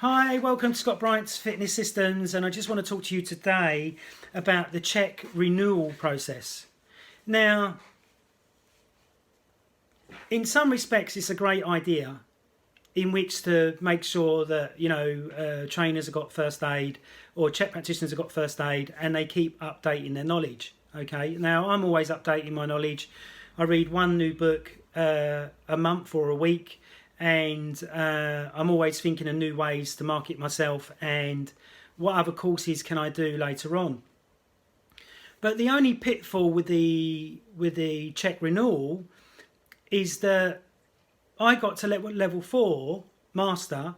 Hi, welcome to Scott Bryant's Fitness Systems, and I just want to talk to you today about the Chek renewal process. Now, in some respects, it's a great idea in which to make sure that, trainers have got first aid or Chek practitioners have got first aid and they keep updating their knowledge. Okay, now I'm always updating my knowledge. I read one new book a month or a week, and I'm always thinking of new ways to market myself and what other courses can I do later on. But the only pitfall with the Chek renewal is that I got to level 4 master,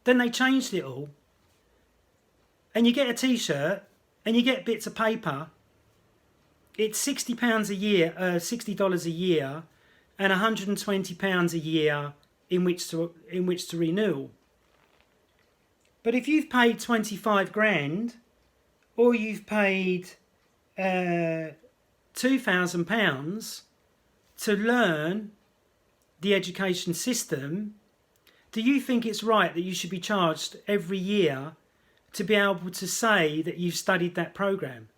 then they changed it all, and you get a t-shirt and you get bits of paper. It's £60 a year, $60 a year, and £120 a year in which to renew. But if you've paid 25 grand, or you've paid £2,000 to learn the education system, do you think it's right that you should be charged every year to be able to say that you've studied that program?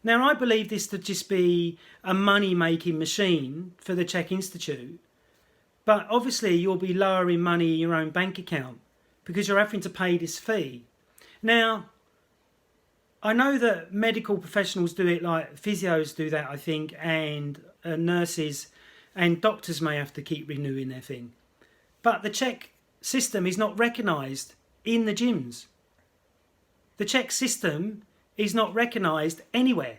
Now, I believe this to just be a money-making machine for the Chek Institute, but obviously you'll be lowering money in your own bank account because you're having to pay this fee. Now, I know that medical professionals do it, like physios do that, I think, and nurses and doctors may have to keep renewing their thing. But the Chek system is not recognised in the gyms. The Chek system is not recognised anywhere.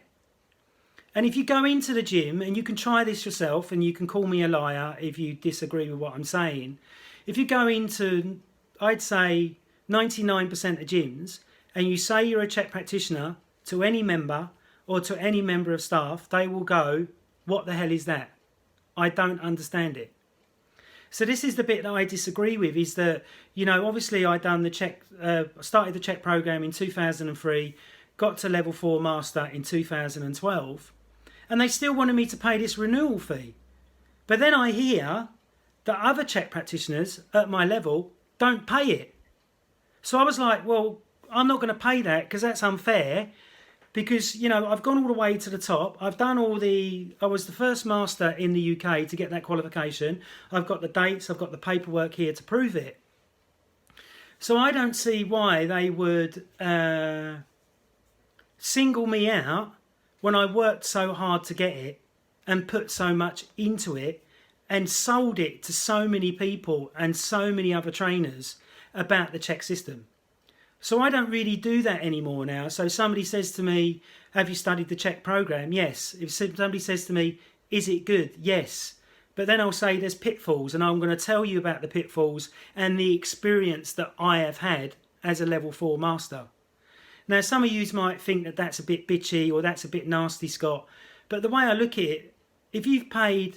And if you go into the gym, and you can try this yourself, and you can call me a liar if you disagree with what I'm saying. If you go into, I'd say 99% of gyms, and you say you're a Chek practitioner to any member or to any member of staff, they will go, "What the hell is that? I don't understand it." So this is the bit that I disagree with, is that, obviously I done the Chek, started the Chek program in 2003, got to level 4 master in 2012, and they still wanted me to pay this renewal fee. But then I hear that other Chek practitioners at my level don't pay it. So I was like, well, I'm not going to pay that because that's unfair. Because, I've gone all the way to the top. I was the first master in the UK to get that qualification. I've got the dates, I've got the paperwork here to prove it. So I don't see why they would single me out when I worked so hard to get it and put so much into it and sold it to so many people and so many other trainers about the Chek system. So I don't really do that anymore now. So somebody says to me, "Have you studied the Chek program?" Yes. If somebody says to me, "Is it good?" Yes. But then I'll say there's pitfalls, and I'm going to tell you about the pitfalls and the experience that I have had as a level 4 master. Now, some of you might think that that's a bit bitchy or that's a bit nasty, Scott. But the way I look at it, if you've I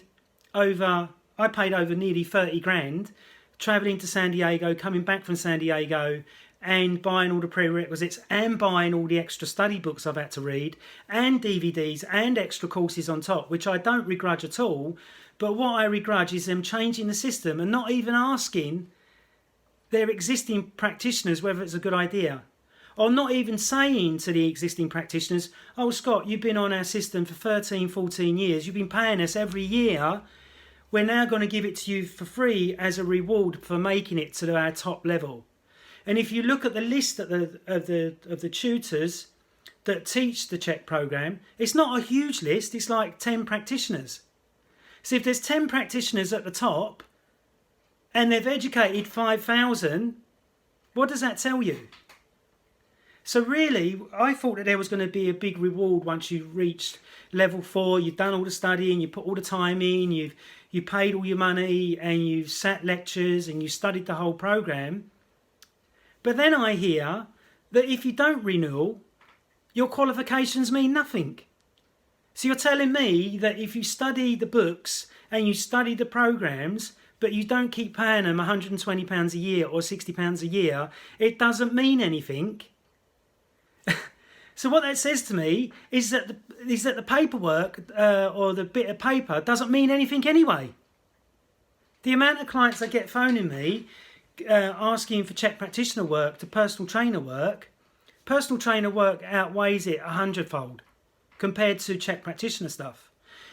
paid over nearly 30 grand, travelling to San Diego, coming back from San Diego, and buying all the prerequisites and buying all the extra study books I've had to read and DVDs and extra courses on top, which I don't begrudge at all. But what I begrudge is them changing the system and not even asking their existing practitioners whether it's a good idea. Or not even saying to the existing practitioners, "Oh, Scott, you've been on our system for 13, 14 years. You've been paying us every year. We're now going to give it to you for free as a reward for making it to our top level." And if you look at the list of the tutors that teach the Chek program, it's not a huge list. It's like 10 practitioners. So if there's 10 practitioners at the top and they've educated 5,000, what does that tell you? So really, I thought that there was going to be a big reward once you reached level 4. You've done all the studying, you put all the time in, you paid all your money, and you've sat lectures and you studied the whole program. But then I hear that if you don't renew, your qualifications mean nothing. So you're telling me that if you study the books and you study the programs, but you don't keep paying them £120 a year or £60 a year, it doesn't mean anything. So what that says to me is that the paperwork or the bit of paper doesn't mean anything anyway. The amount of clients I get phoning me asking for Chek Practitioner work to personal trainer work outweighs it 100-fold compared to Chek Practitioner stuff.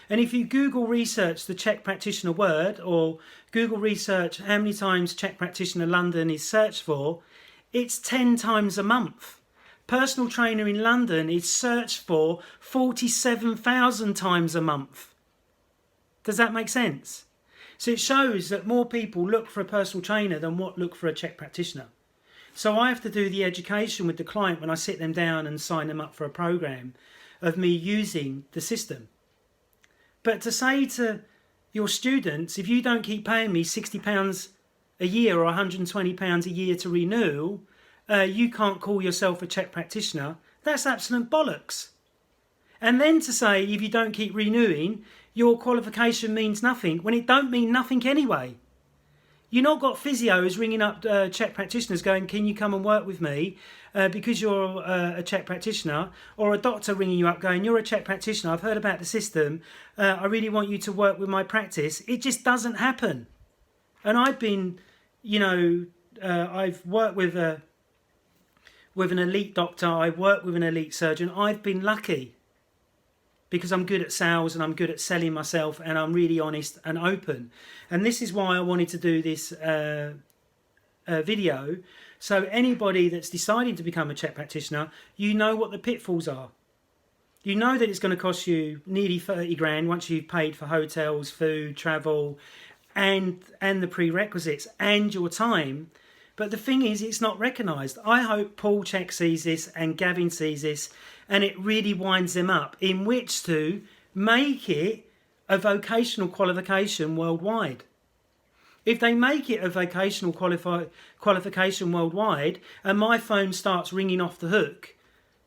And if you Google research the Chek Practitioner word, or Google research how many times Chek Practitioner London is searched for, it's 10 times a month. Personal trainer in London is searched for 47,000 times a month. Does that make sense? So it shows that more people look for a personal trainer than what look for a Chek Practitioner. So I have to do the education with the client when I sit them down and sign them up for a program of me using the system. But to say to your students, if you don't keep paying me £60 a year or £120 a year to renew, you can't call yourself a Chek Practitioner, that's absolute bollocks. And then to say if you don't keep renewing, your qualification means nothing, when it don't mean nothing anyway. You've not got physios ringing up Chek Practitioners going, can you come and work with me because you're a Chek Practitioner, or a doctor ringing you up going, you're a Chek Practitioner, I've heard about the system, I really want you to work with my practice. It just doesn't happen. And I've been, I've worked with an elite doctor, I've worked with an elite surgeon. I've been lucky because I'm good at sales and I'm good at selling myself and I'm really honest and open. And this is why I wanted to do this video. So anybody that's deciding to become a Chek Practitioner, you know what the pitfalls are. You know that it's going to cost you nearly 30 grand once you've paid for hotels, food, travel, and the prerequisites and your time. But the thing is, it's not recognised. I hope Paul Chek sees this and Gavin sees this, and it really winds them up in which to make it a vocational qualification worldwide. If they make it a vocational qualification worldwide, and my phone starts ringing off the hook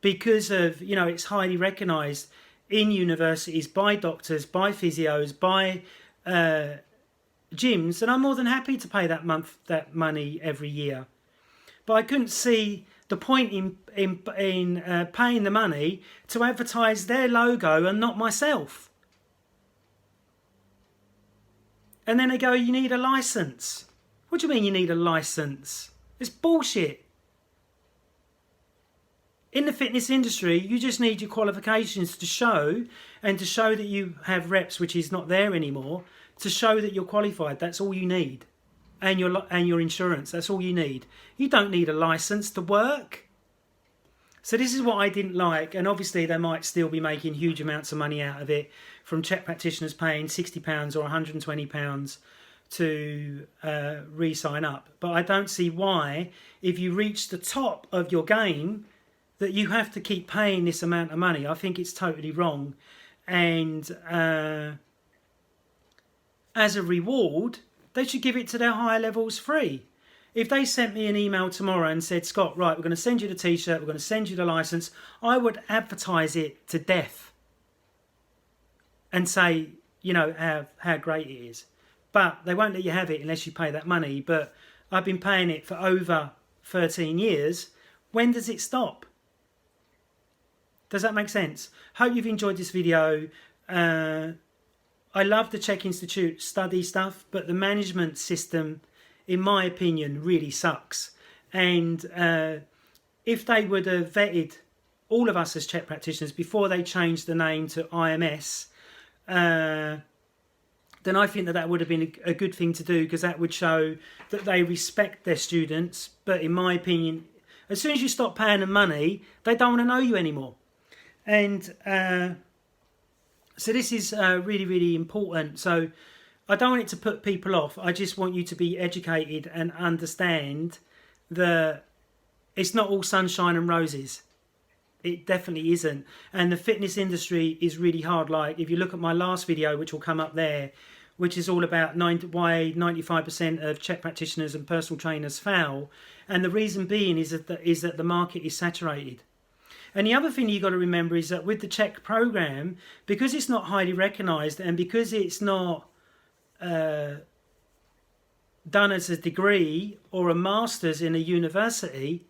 because of, it's highly recognised in universities by doctors, by physios, by gyms, and I'm more than happy to pay that money every year. But I couldn't see the point in paying the money to advertise their logo and not myself. And then they go, you need a license. What do you mean you need a license? It's bullshit. In the fitness industry, you just need your qualifications to show, and to show that you have reps, which is not there anymore, to show that you're qualified. That's all you need. And your insurance, that's all you need. You don't need a license to work. So this is what I didn't like, and obviously they might still be making huge amounts of money out of it from Chek Practitioners paying £60 or £120 to re-sign up. But I don't see why, if you reach the top of your game, that you have to keep paying this amount of money. I think it's totally wrong. And as a reward, they should give it to their higher levels free. If they sent me an email tomorrow and said, Scott, right, we're going to send you the t-shirt, we're going to send you the license, I would advertise it to death and say, how great it is. But they won't let you have it unless you pay that money. But I've been paying it for over 13 years. When does it stop? Does that make sense? Hope you've enjoyed this video. I love the Chek Institute study stuff, but the management system, in my opinion, really sucks. And if they would have vetted all of us as Chek practitioners before they changed the name to IMS, then I think that would have been a good thing to do, because that would show that they respect their students. But in my opinion, as soon as you stop paying them money, they don't want to know you anymore. And so this is really, really important. So I don't want it to put people off. I just want you to be educated and understand that it's not all sunshine and roses. It definitely isn't. And the fitness industry is really hard. Like if you look at my last video, which will come up there, which is all about why 95% of Chek practitioners and personal trainers fail. And the reason being is that the market is saturated. And the other thing you've got to remember is that with the Chek program, because it's not highly recognised and because it's not done as a degree or a master's in a university,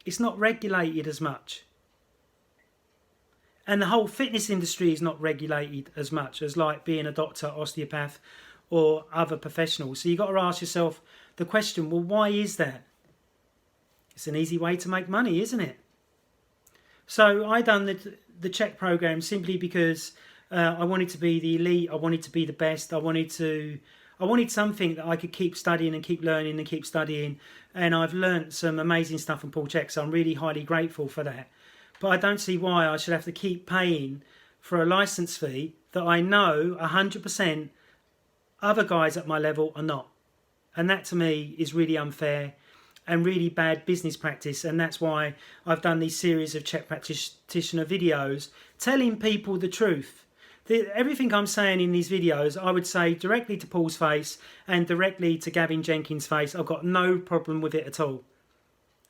it's not regulated as much. And the whole fitness industry is not regulated as much as like being a doctor, osteopath or other professionals. So you've got to ask yourself the question, well, why is that? It's an easy way to make money, isn't it? So I done the Chek program simply because I wanted to be the elite. I wanted to be the best. I wanted something that I could keep studying and keep learning and keep studying. And I've learnt some amazing stuff from Paul Chek, so I'm really highly grateful for that. But I don't see why I should have to keep paying for a license fee that I know 100% other guys at my level are not. And that to me is really unfair and really bad business practice. And that's why I've done these series of Chek Practitioner videos telling people the truth. Everything I'm saying in these videos, I would say directly to Paul's face and directly to Gavin Jenkins' face. I've got no problem with it at all.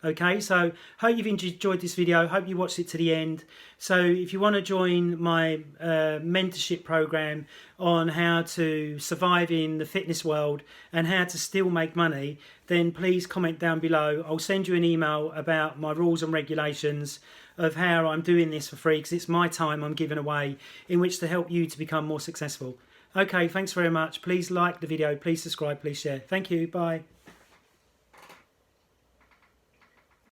Okay, so hope you've enjoyed this video. Hope you watched it to the end. So if you want to join my mentorship program on how to survive in the fitness world and how to still make money, then please comment down below. I'll send you an email about my rules and regulations of how I'm doing this for free, because it's my time I'm giving away in which to help you to become more successful. Okay, thanks very much. Please like the video, please subscribe, please share. Thank you, bye.